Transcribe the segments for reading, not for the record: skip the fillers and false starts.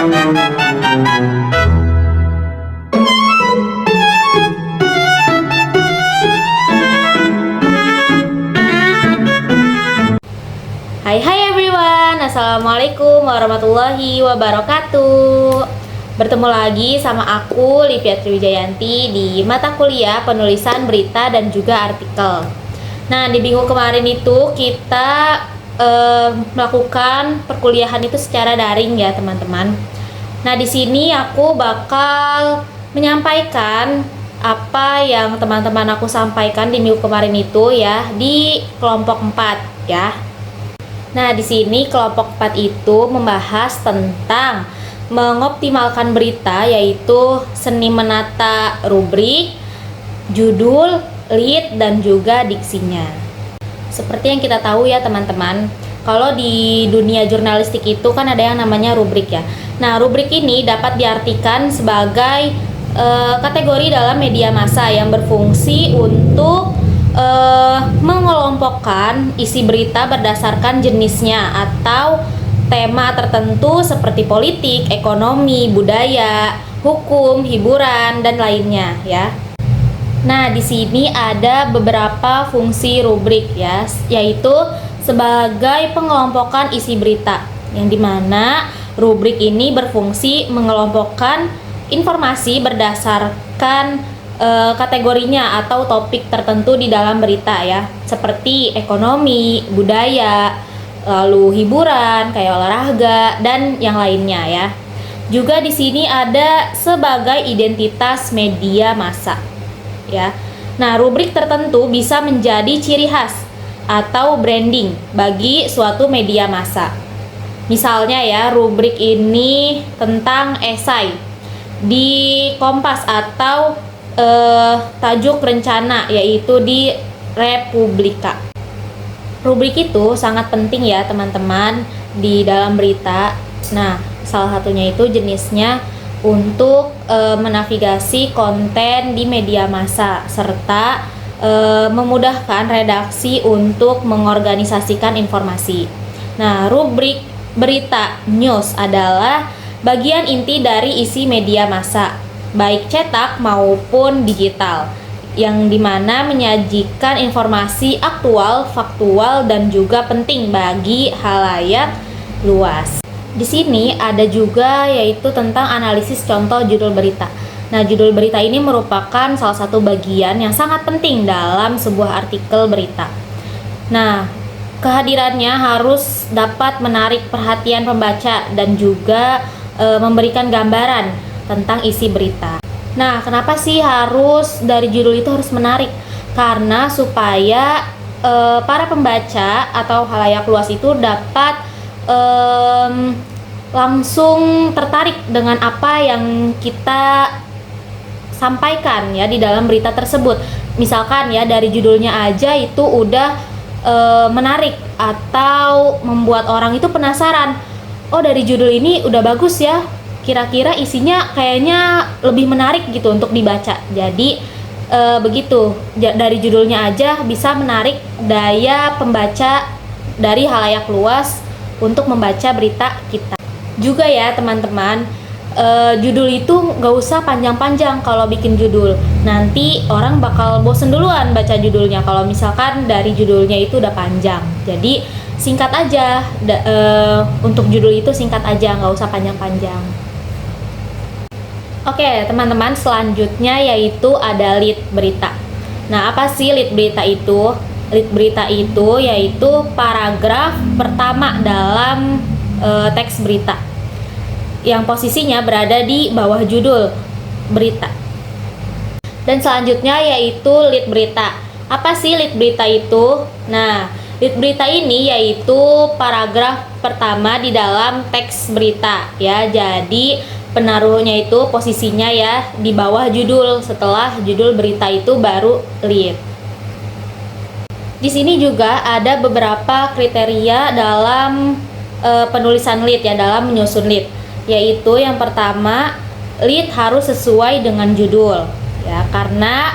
Hai everyone, assalamualaikum warahmatullahi wabarakatuh. Bertemu lagi sama aku Livia Triwijayanti di mata kuliah penulisan berita dan juga artikel. Nah, di minggu kemarin itu kita melakukan perkuliahan itu secara daring ya teman-teman. Nah, di sini aku bakal menyampaikan apa yang teman-teman aku sampaikan di minggu kemarin itu ya di kelompok 4 ya. Nah, di sini kelompok 4 itu membahas tentang mengoptimalkan berita, yaitu seni menata rubrik, judul, lead, dan juga diksinya. Seperti yang kita tahu ya teman-teman, kalau di dunia jurnalistik itu kan ada yang namanya rubrik ya. Nah, rubrik ini dapat diartikan sebagai kategori dalam media massa yang berfungsi untuk mengelompokkan isi berita berdasarkan jenisnya atau tema tertentu seperti politik, ekonomi, budaya, hukum, hiburan, dan lainnya ya. Nah, di sini ada beberapa fungsi rubrik ya, yaitu sebagai pengelompokan isi berita, yang dimana rubrik ini berfungsi mengelompokkan informasi berdasarkan kategorinya atau topik tertentu di dalam berita ya, seperti ekonomi, budaya, lalu hiburan kayak olahraga dan yang lainnya ya. Juga di sini ada sebagai identitas media massa ya. Nah, rubrik tertentu bisa menjadi ciri khas atau branding bagi suatu media massa. Misalnya ya, rubrik ini tentang esai di Kompas atau tajuk rencana yaitu di Republika. Rubrik itu sangat penting ya teman-teman di dalam berita. Nah, salah satunya itu jenisnya untuk menavigasi konten di media massa serta memudahkan redaksi untuk mengorganisasikan informasi. Nah, rubrik berita news adalah bagian inti dari isi media massa, baik cetak maupun digital, yang dimana menyajikan informasi aktual, faktual, dan juga penting bagi halayak luas. Di sini ada juga yaitu tentang analisis contoh judul berita. Nah, judul berita ini merupakan salah satu bagian yang sangat penting dalam sebuah artikel berita. Nah, kehadirannya harus dapat menarik perhatian pembaca dan juga memberikan gambaran tentang isi berita. Nah, kenapa sih harus dari judul itu harus menarik? Karena supaya para pembaca atau halayak luas itu dapat langsung tertarik dengan apa yang kita sampaikan ya di dalam berita tersebut. Misalkan ya dari judulnya aja itu udah menarik atau membuat orang itu penasaran. Oh, dari judul ini udah bagus ya, kira-kira isinya kayaknya lebih menarik gitu untuk dibaca. Jadi begitu, dari judulnya aja bisa menarik daya pembaca dari halayak luas untuk membaca berita kita. Juga ya teman-teman, judul itu gak usah panjang-panjang. Kalau bikin judul nanti orang bakal bosen duluan baca judulnya kalau misalkan dari judulnya itu udah panjang. Jadi singkat aja, untuk judul itu singkat aja, gak usah panjang-panjang. Oke teman-teman, selanjutnya yaitu ada lead berita. Nah, apa sih lead berita itu? Lead berita itu yaitu paragraf pertama dalam teks berita yang posisinya berada di bawah judul berita. Dan selanjutnya yaitu lead berita. Apa sih lead berita itu? Nah, lead berita ini yaitu paragraf pertama di dalam teks berita ya. Jadi penaruhnya itu posisinya ya di bawah judul, setelah judul berita itu baru lead. Di sini juga ada beberapa kriteria dalam penulisan lead ya, dalam menyusun lead. Yaitu yang pertama, lead harus sesuai dengan judul ya, karena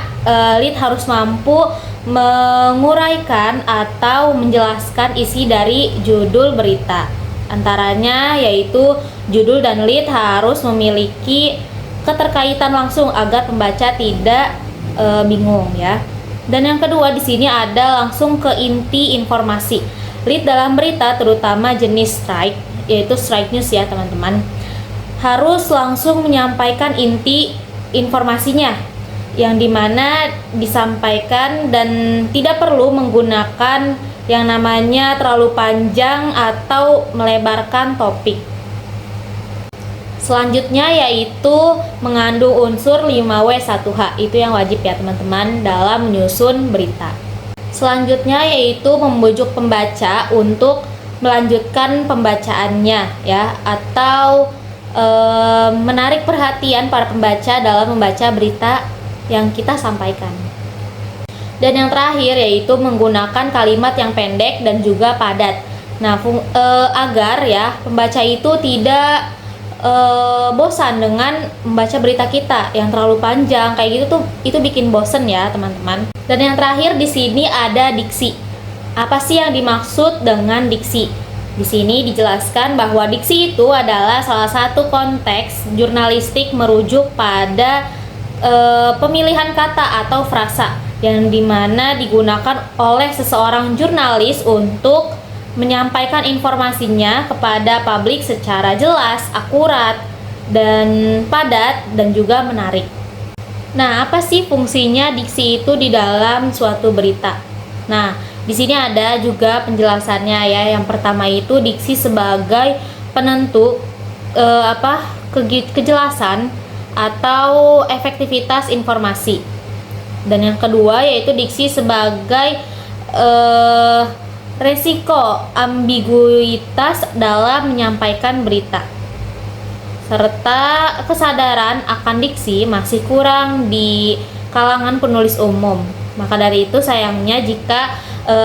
lead harus mampu menguraikan atau menjelaskan isi dari judul berita. Antaranya yaitu judul dan lead harus memiliki keterkaitan langsung agar pembaca tidak bingung ya. Dan yang kedua di sini ada langsung ke inti informasi. Lead dalam berita terutama jenis strike, yaitu strike news ya teman-teman, harus langsung menyampaikan inti informasinya yang dimana disampaikan dan tidak perlu menggunakan yang namanya terlalu panjang atau melebarkan topik. Selanjutnya yaitu mengandung unsur 5W1H, itu yang wajib ya teman-teman dalam menyusun berita. Selanjutnya yaitu membujuk pembaca untuk melanjutkan pembacaannya ya, atau menarik perhatian para pembaca dalam membaca berita yang kita sampaikan. Dan yang terakhir yaitu menggunakan kalimat yang pendek dan juga padat. Nah, agar ya pembaca itu tidak bosan dengan membaca berita kita yang terlalu panjang kayak gitu tuh, itu bikin bosen ya teman-teman. Dan yang terakhir di sini ada diksi. Apa sih yang dimaksud dengan diksi? Di sini dijelaskan bahwa diksi itu adalah salah satu konteks jurnalistik merujuk pada pemilihan kata atau frasa yang dimana digunakan oleh seseorang jurnalis untuk menyampaikan informasinya kepada publik secara jelas, akurat, dan padat, dan juga menarik. Nah, apa sih fungsinya diksi itu di dalam suatu berita? Nah, di sini ada juga penjelasannya ya. Yang pertama itu diksi sebagai penentu kejelasan atau efektivitas informasi. Dan yang kedua yaitu diksi sebagai resiko ambiguitas dalam menyampaikan berita, serta kesadaran akan diksi masih kurang di kalangan penulis umum. Maka dari itu sayangnya jika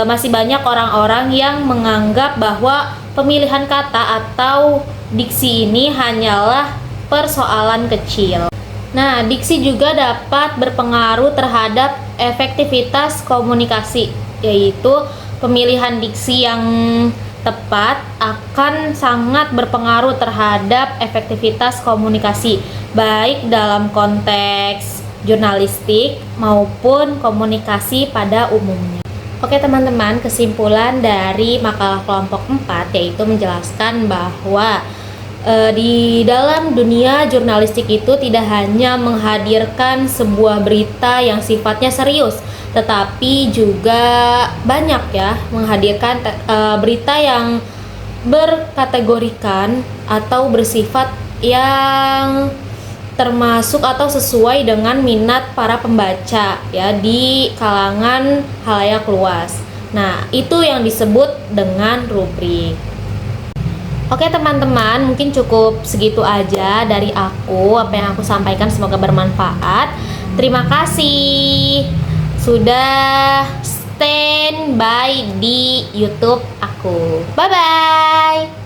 masih banyak orang-orang yang menganggap bahwa pemilihan kata atau diksi ini hanyalah persoalan kecil. Nah, diksi juga dapat berpengaruh terhadap efektivitas komunikasi, yaitu pemilihan diksi yang tepat akan sangat berpengaruh terhadap efektivitas komunikasi, baik dalam konteks jurnalistik maupun komunikasi pada umumnya. Oke teman-teman, kesimpulan dari makalah kelompok 4 yaitu menjelaskan bahwa di dalam dunia jurnalistik itu tidak hanya menghadirkan sebuah berita yang sifatnya serius, tetapi juga banyak ya menghadirkan berita yang berkategorikan atau bersifat yang termasuk atau sesuai dengan minat para pembaca ya di kalangan khalayak luas. Nah, itu yang disebut dengan rubrik. Oke teman-teman, mungkin cukup segitu aja dari aku. Apa yang aku sampaikan semoga bermanfaat. Terima kasih sudah stand by di YouTube aku. Bye bye.